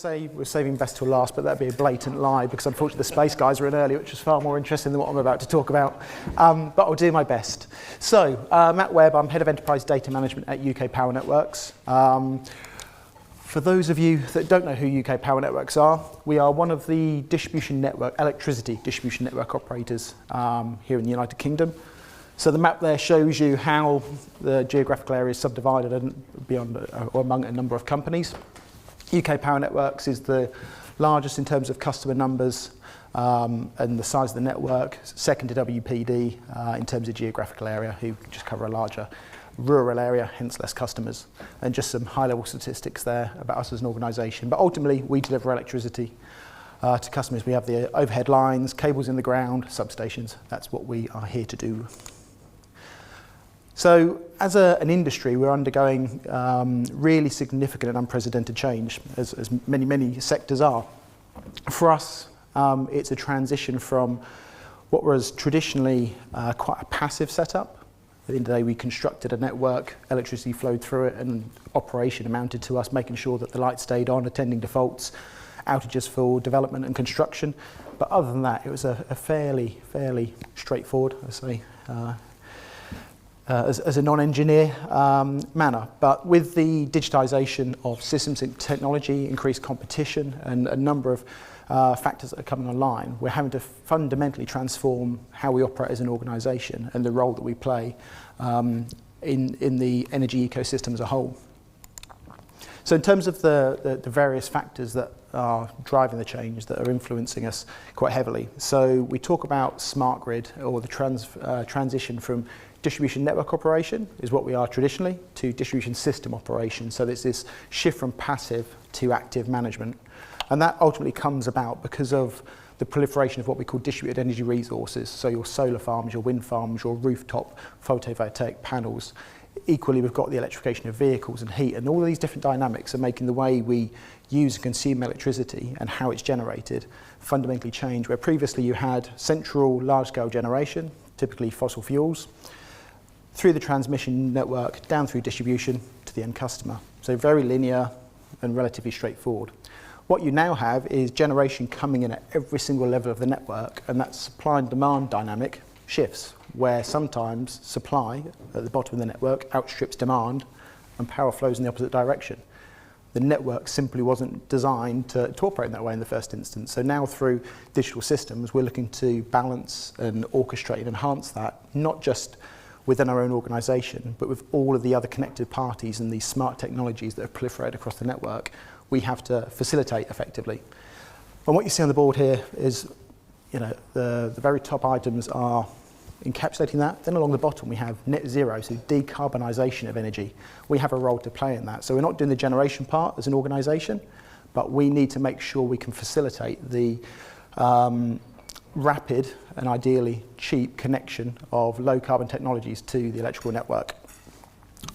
say we're saving best till last, but that'd be a blatant lie because unfortunately the space guys were in early, which was far more interesting than what I'm about to talk about. But I'll do my best. So, Matt Webb, I'm Head of Enterprise Data Management at UK Power Networks. For those of you that don't know who UK Power Networks are, we are one of the electricity distribution network operators here in the United Kingdom. So the map there shows you how the geographical area is subdivided and beyond or among a number of companies. UK Power Networks is the largest in terms of customer numbers and the size of the network, second to WPD in terms of geographical area, who just cover a larger rural area, hence less customers. And just some high-level statistics there about us as an organisation. But ultimately, we deliver electricity to customers. We have the overhead lines, cables in the ground, substations. That's what we are here to do. So as an industry, we're undergoing really significant and unprecedented change, as many sectors are. For us, it's a transition from what was traditionally quite a passive setup. At the end of the day, we constructed a network, electricity flowed through it, and operation amounted to us making sure that the lights stayed on, attending defaults, outages for development and construction. But other than that, it was a fairly straightforward, I say, as a non-engineer manner. But with the digitisation of systems and technology, increased competition, and a number of factors that are coming online, we're having to fundamentally transform how we operate as an organisation and the role that we play in the energy ecosystem as a whole. So in terms of the various factors that are driving the change, that are influencing us quite heavily. So we talk about smart grid, or the transition from distribution network operation is what we are traditionally, to distribution system operation. So there's this shift from passive to active management. And that ultimately comes about because of the proliferation of what we call distributed energy resources. So your solar farms, your wind farms, your rooftop photovoltaic panels. Equally, we've got the electrification of vehicles and heat, and all of these different dynamics are making the way we use and consume electricity and how it's generated fundamentally change. Where previously you had central large-scale generation, typically fossil fuels, through the transmission network, down through distribution to the end customer. So very linear and relatively straightforward. What you now have is generation coming in at every single level of the network, and that supply and demand dynamic shifts, where sometimes supply at the bottom of the network outstrips demand and power flows in the opposite direction. The network simply wasn't designed to operate in that way in the first instance. So now through digital systems, we're looking to balance and orchestrate and enhance that, not just within our own organisation, but with all of the other connected parties and these smart technologies that have proliferated across the network, we have to facilitate effectively. And what you see on the board here is, the very top items are encapsulating that. Then along the bottom we have net zero, so decarbonisation of energy. We have a role to play in that. So we're not doing the generation part as an organisation, but we need to make sure we can facilitate the rapid and ideally cheap connection of low carbon technologies to the electrical network.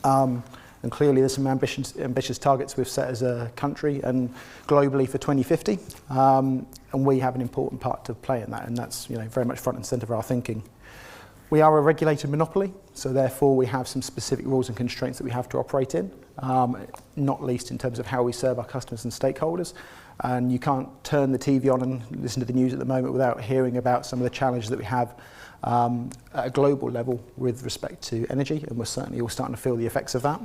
And clearly there's some ambitious targets we've set as a country and globally for 2050, and we have an important part to play in that, and that's very much front and centre of our thinking. We are a regulated monopoly, so therefore we have some specific rules and constraints that we have to operate in, not least in terms of how we serve our customers and stakeholders. And you can't turn the TV on and listen to the news at the moment without hearing about some of the challenges that we have at a global level with respect to energy, and we're certainly all starting to feel the effects of that.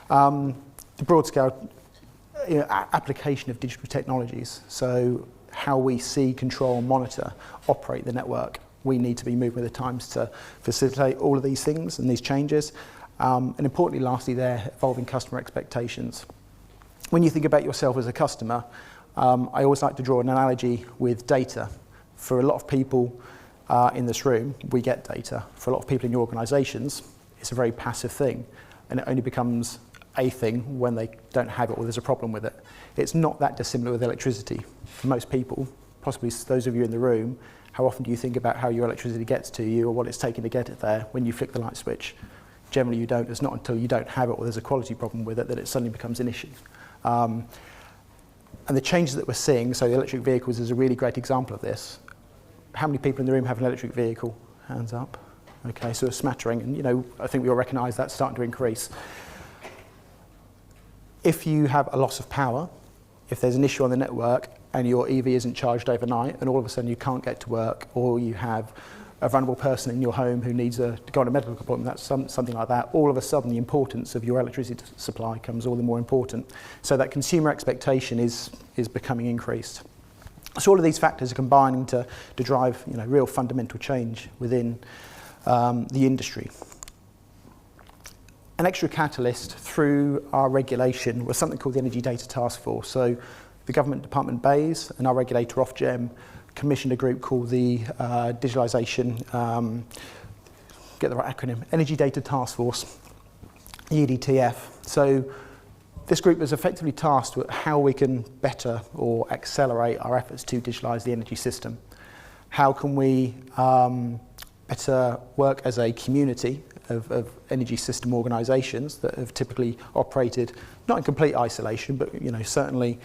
The broad scale application of digital technologies, so how we see, control, monitor, operate the network. We need to be moving with the times to facilitate all of these things and these changes. And importantly, lastly, they're evolving customer expectations. When you think about yourself as a customer, I always like to draw an analogy with data. For a lot of people in this room, we get data. For a lot of people in your organisations, it's a very passive thing, and it only becomes a thing when they don't have it or there's a problem with it. It's not that dissimilar with electricity. For most people, possibly those of you in the room, how often do you think about how your electricity gets to you or what it's taking to get it there when you flick the light switch? Generally you don't. It's not until you don't have it or there's a quality problem with it that it suddenly becomes an issue. And the changes that we're seeing, so the electric vehicles is a really great example of this. How many people in the room have an electric vehicle? Hands up. Okay, so a smattering, and I think we all recognise that's starting to increase. If you have a loss of power, if there's an issue on the network and your EV isn't charged overnight and all of a sudden you can't get to work, or you have a vulnerable person in your home who needs to go on a medical appointment, that's something like that, all of a sudden the importance of your electricity supply comes all the more important. So that consumer expectation is becoming increased. So all of these factors are combining to drive real fundamental change within the industry. An extra catalyst through our regulation was something called the Energy Data Task Force. So the government department BEIS and our regulator Ofgem commissioned a group called the Digitalisation, get the right acronym, Energy Data Task Force, EDTF. So this group is effectively tasked with how we can better or accelerate our efforts to digitalise the energy system. How can we better work as a community of energy system organisations that have typically operated not in complete isolation, but certainly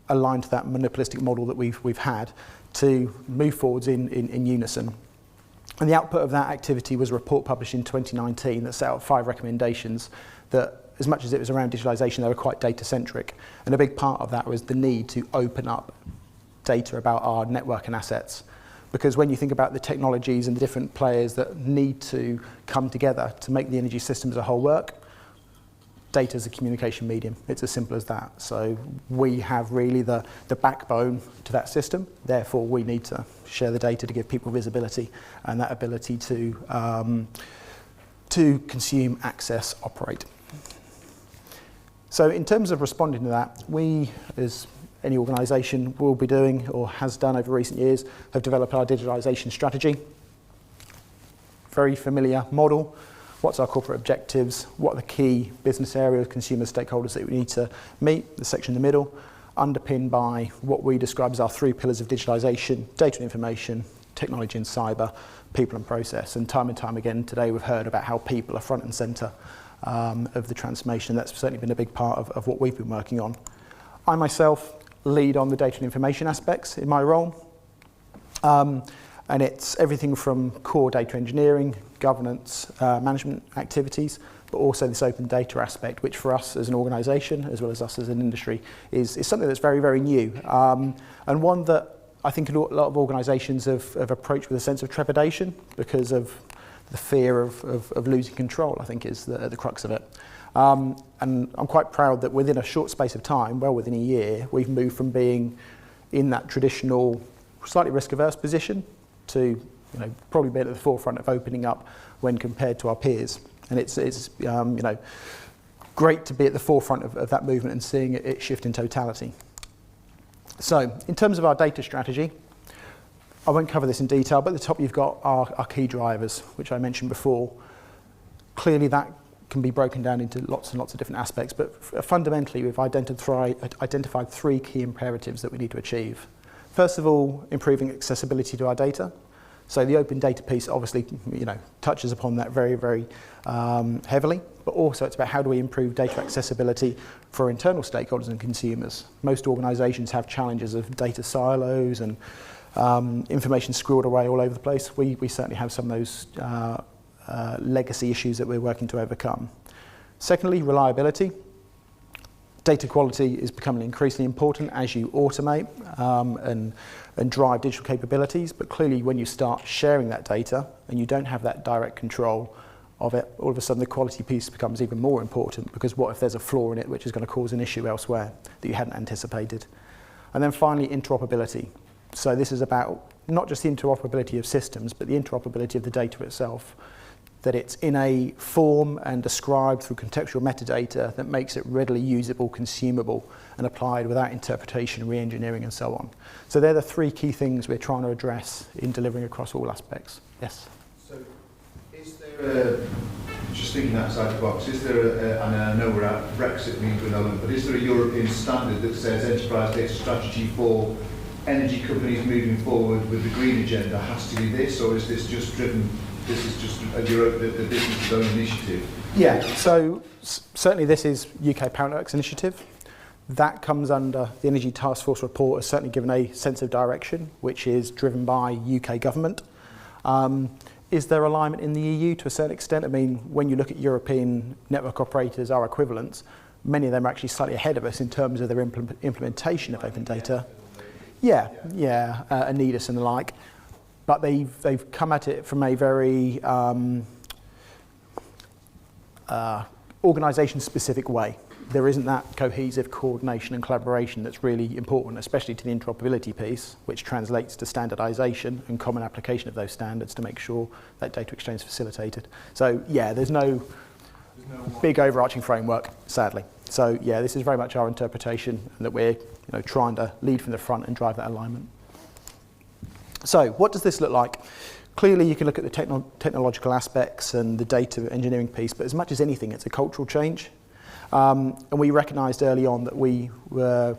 aligned to that monopolistic model that we've had, to move forwards in unison. And the output of that activity was a report published in 2019 that set out 5 recommendations that, as much as it was around digitalisation, they were quite data-centric. And a big part of that was the need to open up data about our network and assets. Because when you think about the technologies and the different players that need to come together to make the energy system as a whole work, data is a communication medium. It's as simple as that. So we have really the backbone to that system. Therefore, we need to share the data to give people visibility and that ability to consume, access, operate. So in terms of responding to that, we, as any organisation will be doing or has done over recent years, have developed our digitalisation strategy. Very familiar model. What's our corporate objectives? What are the key business areas, consumer stakeholders that we need to meet? The section in the middle, underpinned by what we describe as our 3 pillars of digitalisation: data and information, technology and cyber, people and process. And time again today we've heard about how people are front and centre of the transformation. That's certainly been a big part of what we've been working on. I myself lead on the data and information aspects in my role. And it's everything from core data engineering, governance, management activities, but also this open data aspect, which for us as an organisation, as well as us as an industry, is something that's very, very new. And one that I think a lot of organisations have approached with a sense of trepidation because of the fear of losing control, I think is the crux of it. And I'm quite proud that within a short space of time, well within a year, we've moved from being in that traditional, slightly risk-averse position to probably be at the forefront of opening up when compared to our peers. And it's great to be at the forefront of that movement and seeing it shift in totality. So in terms of our data strategy, I won't cover this in detail, but at the top you've got our key drivers, which I mentioned before. Clearly that can be broken down into lots and lots of different aspects, but fundamentally we've identified 3 key imperatives that we need to achieve. First of all, improving accessibility to our data. So the open data piece obviously touches upon that very, very heavily, but also it's about how do we improve data accessibility for internal stakeholders and consumers. Most organisations have challenges of data silos and information squirreled away all over the place. We certainly have some of those legacy issues that we're working to overcome. Secondly, reliability. Data quality is becoming increasingly important as you automate and drive digital capabilities, but clearly when you start sharing that data and you don't have that direct control of it, all of a sudden the quality piece becomes even more important, because what if there's a flaw in it which is going to cause an issue elsewhere that you hadn't anticipated? And then finally, interoperability. So this is about not just the interoperability of systems, but the interoperability of the data itself, that it's in a form and described through contextual metadata that makes it readily usable, consumable, and applied without interpretation, re-engineering, and so on. So they're the 3 key things we're trying to address in delivering across all aspects. Yes? So is there just thinking outside the box, is there and I know we're at Brexit means we're not, but is there a European standard that says enterprise data strategy for energy companies moving forward with the green agenda has to be this, or is this just driven, this is just the business's own initiative? Yeah, so certainly this is UK Power Networks initiative. That comes under the Energy Task Force report, has certainly given a sense of direction, which is driven by UK government. Is there alignment in the EU to a certain extent? I mean, when you look at European network operators, our equivalents, Many of them are actually slightly ahead of us in terms of their implementation of open data. Anidus and the like. But they've come at it from a very organisation-specific way. There isn't that cohesive coordination and collaboration that's really important, especially to the interoperability piece, which translates to standardisation and common application of those standards to make sure that data exchange is facilitated. So yeah, there's no big overarching framework, sadly. So yeah, this is very much our interpretation, and that we're trying to lead from the front and drive that alignment. So what does this look like? Clearly you can look at the technological aspects and the data engineering piece, but as much as anything, it's a cultural change. And we recognised early on that we were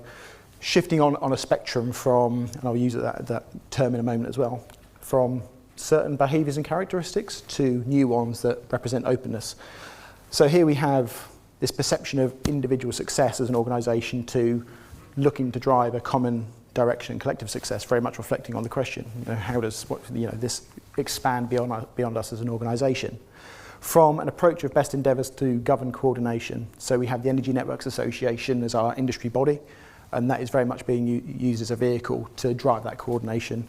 shifting on a spectrum from, and I'll use that term in a moment as well, from certain behaviours and characteristics to new ones that represent openness. So here we have this perception of individual success as an organisation to looking to drive a common direction and collective success, very much reflecting on the question, how does this expand beyond us as an organisation? From an approach of best endeavours to govern coordination. So we have the Energy Networks Association as our industry body, and that is very much being used as a vehicle to drive that coordination.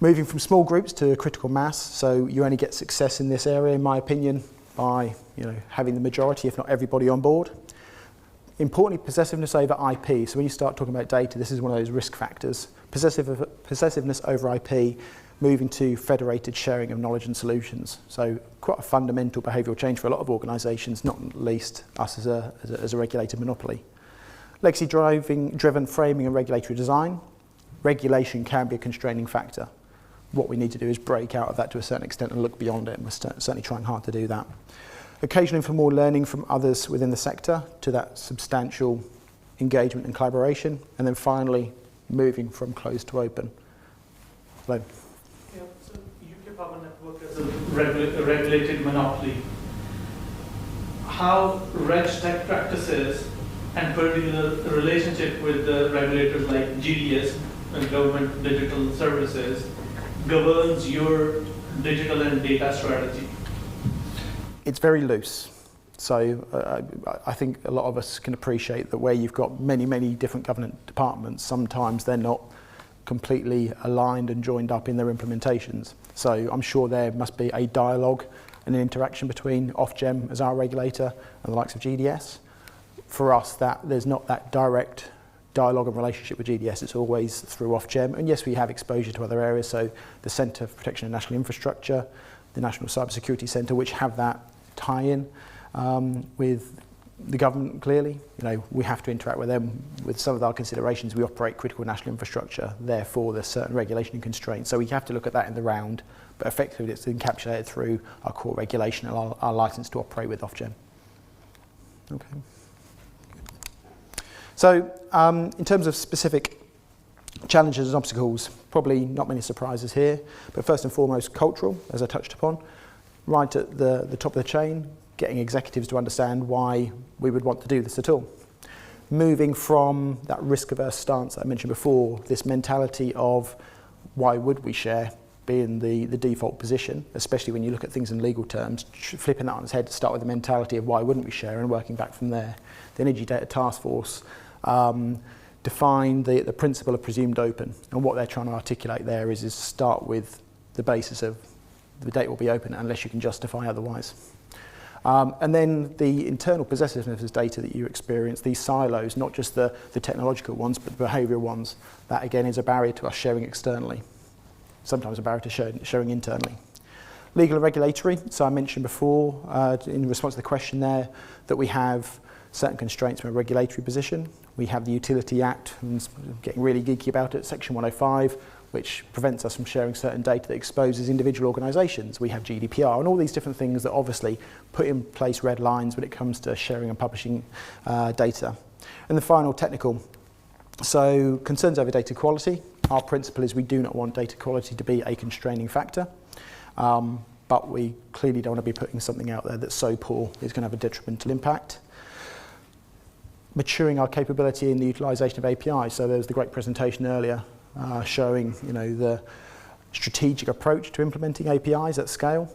Moving from small groups to critical mass, so you only get success in this area, in my opinion, by having the majority, if not everybody, on board. Importantly, possessiveness over IP. So when you start talking about data, this is one of those risk factors. Possessiveness over IP, moving to federated sharing of knowledge and solutions. So quite a fundamental behavioural change for a lot of organisations, not least us as a regulated monopoly. Legacy driven framing and regulatory design. Regulation can be a constraining factor. What we need to do is break out of that to a certain extent and look beyond it, and we're certainly trying hard to do that. Occasionally for more learning from others within the sector to that substantial engagement and collaboration, and then finally moving from closed to open. Hello. Yeah, so UK Power Network is a regulated monopoly. How reg tech practices and particular relationship with the regulators like GDS and government digital services governs your digital and data strategy? It's very loose. So I think a lot of us can appreciate that where you've got many, many different government departments, sometimes they're not completely aligned and joined up in their implementations. So I'm sure there must be a dialogue and an interaction between Ofgem as our regulator and the likes of GDS. For us, there's not that direct dialogue and relationship with GDS, it's always through Ofgem. And yes, we have exposure to other areas, so the Centre for Protection of National Infrastructure, the National Cybersecurity Centre, which have that tie-in with the government, clearly. We have to interact with them. With some of our considerations, we operate critical national infrastructure, therefore there's certain regulation and constraints. So we have to look at that in the round, but effectively it's encapsulated through our core regulation and our licence to operate with Ofgem. Okay. So in terms of specific challenges and obstacles, probably not many surprises here, but first and foremost cultural, as I touched upon. Right at the top of the chain, getting executives to understand why we would want to do this at all. Moving from that risk-averse stance that I mentioned before, this mentality of why would we share being the default position, especially when you look at things in legal terms, flipping that on its head to start with the mentality of why wouldn't we share and working back from there. The Energy Data Task Force defined the principle of presumed open, and what they're trying to articulate there is start with the basis of the data will be open unless you can justify otherwise. And then the internal possessiveness of data that you experience, these silos, not just the technological ones, but the behavioural ones, that again is a barrier to us sharing externally, sometimes a barrier to sharing internally. Legal and regulatory, so I mentioned before, in response to the question there, that we have certain constraints from a regulatory position. We have the Utility Act, and getting really geeky about it, Section 105, which prevents us from sharing certain data that exposes individual organisations. We have GDPR and all these different things that obviously put in place red lines when it comes to sharing and publishing data. And the final, technical. So concerns over data quality. Our principle is we do not want data quality to be a constraining factor, but we clearly don't want to be putting something out there that's so poor it's going to have a detrimental impact. Maturing our capability in the utilisation of APIs. So there was the great presentation earlier showing the strategic approach to implementing APIs at scale.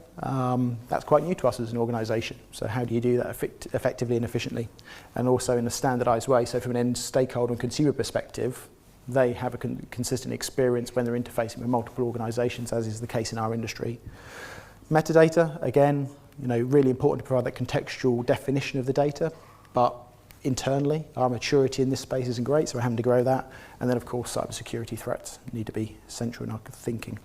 That's quite new to us as an organisation. So how do you do that effectively and efficiently? And also in a standardised way. So from an end stakeholder and consumer perspective, they have a consistent experience when they're interfacing with multiple organisations, as is the case in our industry. Metadata, again, really important to provide that contextual definition of the data, but internally, our maturity in this space isn't great, so we're having to grow that. And then, of course, cybersecurity threats need to be central in our thinking.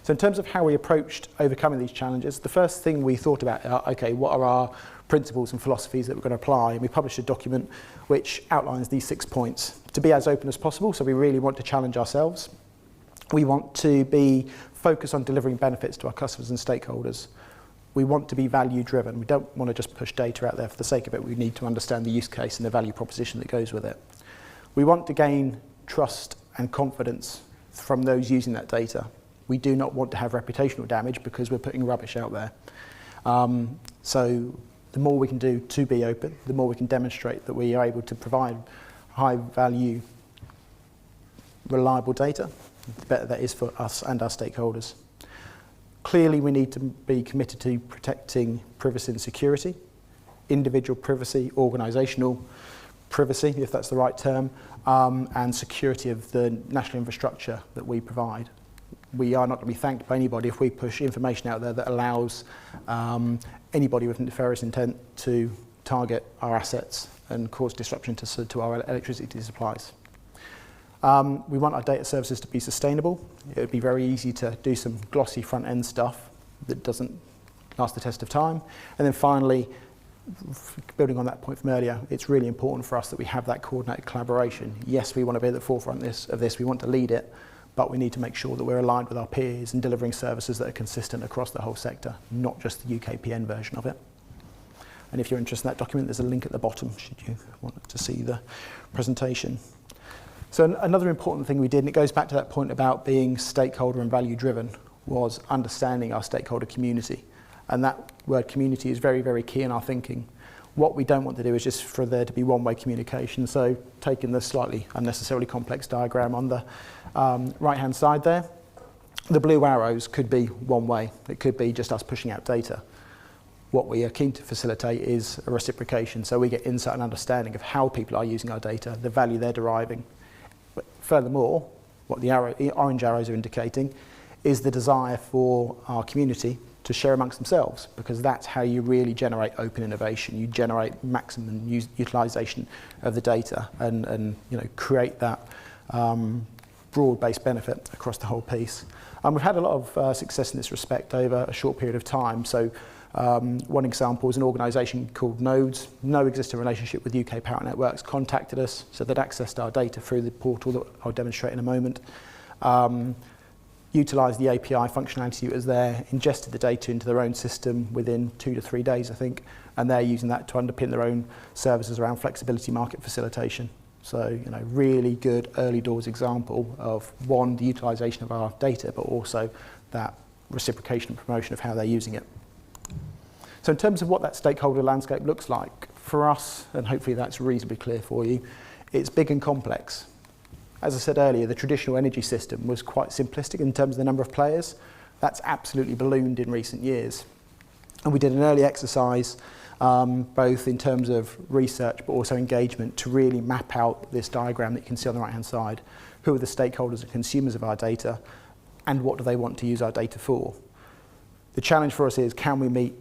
So in terms of how we approached overcoming these challenges, the first thing we thought about, okay, what are our principles and philosophies that we're going to apply? And we published a document which outlines these 6 points. To be as open as possible, so we really want to challenge ourselves. We want to be focused on delivering benefits to our customers and stakeholders. We want to be value driven. We don't want to just push data out there for the sake of it. We need to understand the use case and the value proposition that goes with it. We want to gain trust and confidence from those using that data. We do not want to have reputational damage because we're putting rubbish out there. So the more we can do to be open, the more we can demonstrate that we are able to provide high value, reliable data, the better that is for us and our stakeholders. Clearly, we need to be committed to protecting privacy and security, individual privacy, organisational privacy, if that's the right term, and security of the national infrastructure that we provide. We are not going to be thanked by anybody if we push information out there that allows anybody with nefarious intent to target our assets and cause disruption to our electricity supplies. We want our data services to be sustainable. It would be very easy to do some glossy front-end stuff that doesn't last the test of time. And then finally, building on that point from earlier, it's really important for us that we have that coordinated collaboration. Yes, we want to be at the forefront of this, we want to lead it, but we need to make sure that we're aligned with our peers and delivering services that are consistent across the whole sector, not just the UKPN version of it. And if you're interested in that document, there's a link at the bottom should you want to see the presentation. So another important thing we did, and it goes back to that point about being stakeholder and value driven, was understanding our stakeholder community. And that word community is very, very key in our thinking. What we don't want to do is just for there to be one-way communication. So taking the slightly unnecessarily complex diagram on the right-hand side there, the blue arrows could be one way. It could be just us pushing out data. What we are keen to facilitate is a reciprocation, so we get insight and understanding of how people are using our data, the value they're deriving. But furthermore, what the orange arrows are indicating is the desire for our community to share amongst themselves, because that's how you really generate open innovation. You generate maximum utilisation of the data and create that broad-based benefit across the whole piece. We've had a lot of success in this respect over a short period of time. So one example is an organisation called Nodes. No existing relationship with UK Power Networks contacted us, so they'd accessed our data through the portal that I'll demonstrate in a moment. Utilised the API functionality that was there, ingested the data into their own system within 2 to 3 days, I think, and they're using that to underpin their own services around flexibility market facilitation. So, really good early doors example of, one, the utilisation of our data, but also that reciprocation and promotion of how they're using it. So in terms of what that stakeholder landscape looks like, for us, and hopefully that's reasonably clear for you, it's big and complex. As I said earlier, the traditional energy system was quite simplistic in terms of the number of players. That's absolutely ballooned in recent years. And we did an early exercise, both in terms of research but also engagement, to really map out this diagram that you can see on the right-hand side. Who are the stakeholders and consumers of our data, and what do they want to use our data for? The challenge for us is, can we meet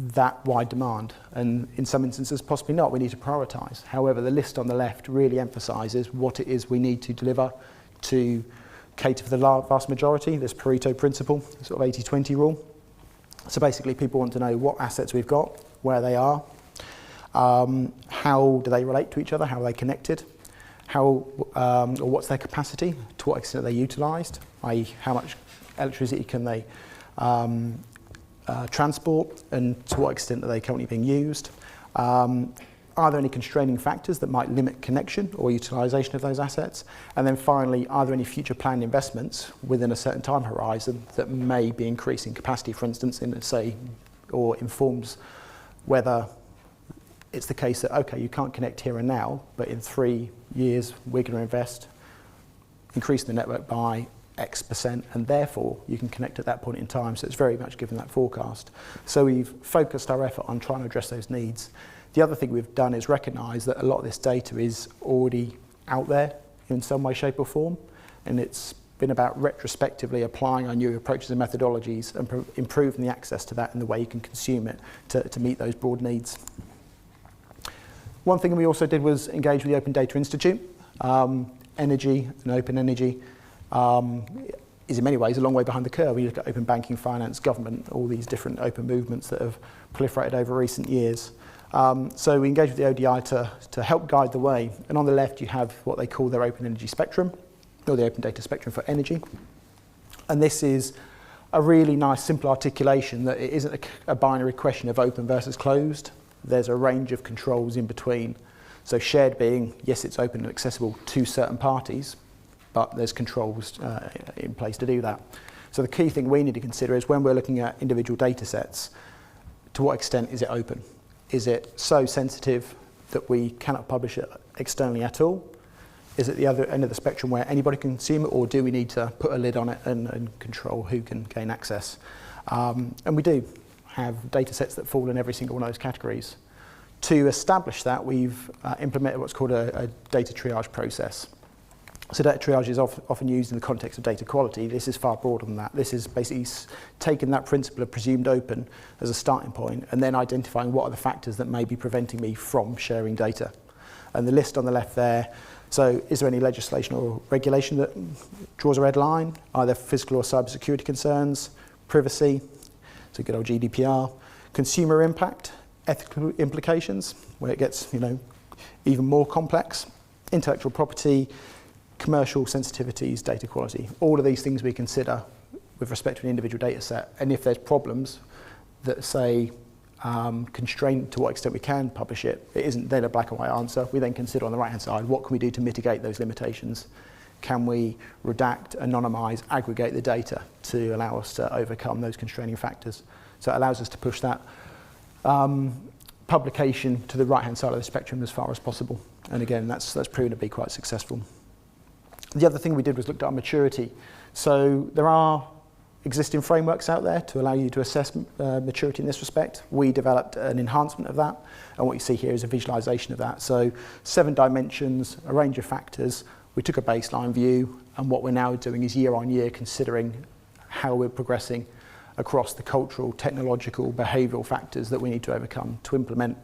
that wide demand? And in some instances, possibly not. We need to prioritise. However, the list on the left really emphasises what it is we need to deliver to cater for the vast majority, this Pareto principle, sort of 80-20 rule. So basically, people want to know what assets we've got, where they are, how do they relate to each other, how are they connected, or what's their capacity, to what extent are they utilised, i.e. how much electricity can they transport, and to what extent are they currently being used. Are there any constraining factors that might limit connection or utilisation of those assets? And then finally, are there any future planned investments within a certain time horizon that may be increasing capacity, for instance, in, say, or informs whether it's the case that, okay, you can't connect here and now, but in 3 years we're going to invest, increase the network by X%, and therefore you can connect at that point in time. So it's very much given that forecast. So we've focused our effort on trying to address those needs. The other thing we've done is recognise that a lot of this data is already out there in some way, shape or form, and it's been about retrospectively applying our new approaches and methodologies and improving the access to that and the way you can consume it to meet those broad needs. One thing we also did was engage with the Open Data Institute. Energy and open energy is in many ways a long way behind the curve. We look at open banking, finance, government, all these different open movements that have proliferated over recent years. So we engaged with the ODI to help guide the way. And on the left you have what they call their open energy spectrum, or the open data spectrum for energy. And this is a really nice simple articulation that it isn't a binary question of open versus closed. There's a range of controls in between. So shared being, yes, it's open and accessible to certain parties, but there's controls in place to do that. So the key thing we need to consider is when we're looking at individual data sets, to what extent is it open? Is it so sensitive that we cannot publish it externally at all? Is it the other end of the spectrum where anybody can consume it, or do we need to put a lid on it and control who can gain access? And we do have data sets that fall in every single one of those categories. To establish that, we've implemented what's called a data triage process. So data triage is often used in the context of data quality. This is far broader than that. This is basically taking that principle of presumed open as a starting point and then identifying what are the factors that may be preventing me from sharing data. And the list on the left there, so is there any legislation or regulation that draws a red line? Are there physical or cybersecurity concerns? Privacy, so good old GDPR. Consumer impact, ethical implications, where it gets even more complex. Intellectual property, commercial sensitivities, data quality. All of these things we consider with respect to an individual data set. And if there's problems that say constrain to what extent we can publish it, it isn't then a black and white answer. We then consider on the right hand side, what can we do to mitigate those limitations? Can we redact, anonymise, aggregate the data to allow us to overcome those constraining factors? So it allows us to push that publication to the right hand side of the spectrum as far as possible. And again, that's proven to be quite successful. The other thing we did was looked at our maturity. So there are existing frameworks out there to allow you to assess maturity in this respect. We developed an enhancement of that, and what you see here is a visualization of that. So 7 dimensions, a range of factors. We took a baseline view, and what we're now doing is year on year considering how we're progressing across the cultural, technological, behavioural factors that we need to overcome to implement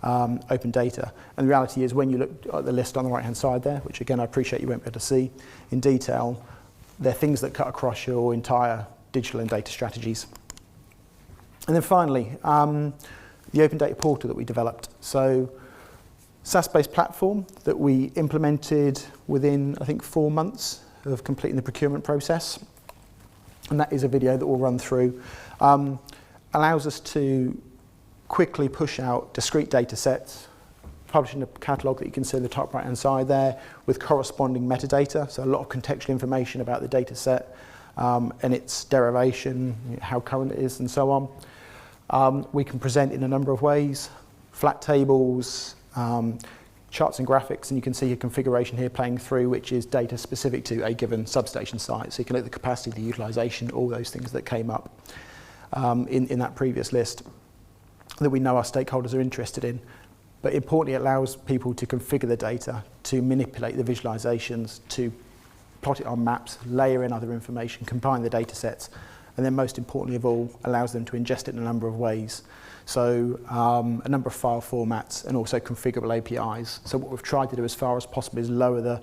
open data. And the reality is when you look at the list on the right hand side there, which again I appreciate you won't be able to see in detail, they're things that cut across your entire digital and data strategies. And then finally, the open data portal that we developed. So SaaS-based platform that we implemented within, I think, 4 months of completing the procurement process. And that is a video that we'll run through. Allows us to quickly push out discrete data sets, publishing a catalogue that you can see in the top right hand side there with corresponding metadata, so a lot of contextual information about the data set and its derivation, how current it is and so on. We can present in a number of ways, flat tables, charts and graphics, and you can see a configuration here playing through which is data specific to a given substation site. So you can look at the capacity, the utilisation, all those things that came up in that previous list that we know our stakeholders are interested in. But importantly, it allows people to configure the data, to manipulate the visualizations, to plot it on maps, layer in other information, combine the data sets, and then most importantly of all, allows them to ingest it in a number of ways. So a number of file formats and also configurable APIs. So what we've tried to do as far as possible is lower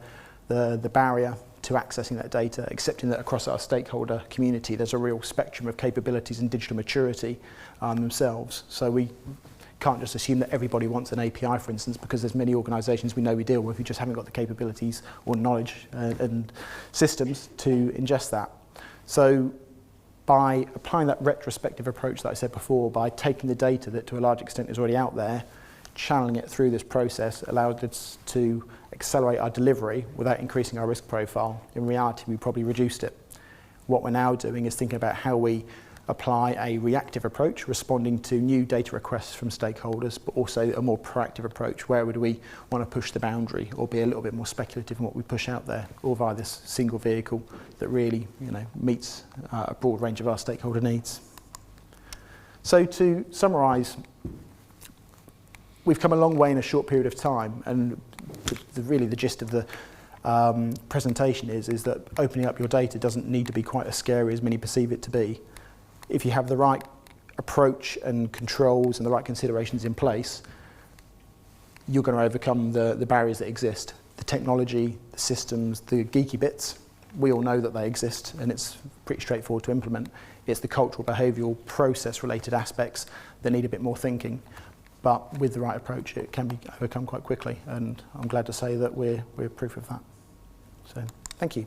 the barrier to accessing that data, accepting that across our stakeholder community there's a real spectrum of capabilities and digital maturity themselves. So we can't just assume that everybody wants an API, for instance, because there's many organisations we know we deal with who just haven't got the capabilities or knowledge and systems to ingest that. So by applying that retrospective approach that I said before, by taking the data that to a large extent is already out there, channeling it through this process allowed us to accelerate our delivery without increasing our risk profile. In reality, we probably reduced it. What we're now doing is thinking about how we apply a reactive approach, responding to new data requests from stakeholders, but also a more proactive approach. Where would we want to push the boundary, or be a little bit more speculative in what we push out there, or via this single vehicle that really, meets a broad range of our stakeholder needs. So to summarise, we've come a long way in a short period of time, and really the gist of the presentation is that opening up your data doesn't need to be quite as scary as many perceive it to be. If you have the right approach and controls and the right considerations in place, you're going to overcome the barriers that exist. The technology, the systems, the geeky bits, we all know that they exist, and it's pretty straightforward to implement. It's the cultural, behavioural, process-related aspects that need a bit more thinking. But with the right approach, it can be overcome quite quickly, and I'm glad to say that we're proof of that. So, thank you.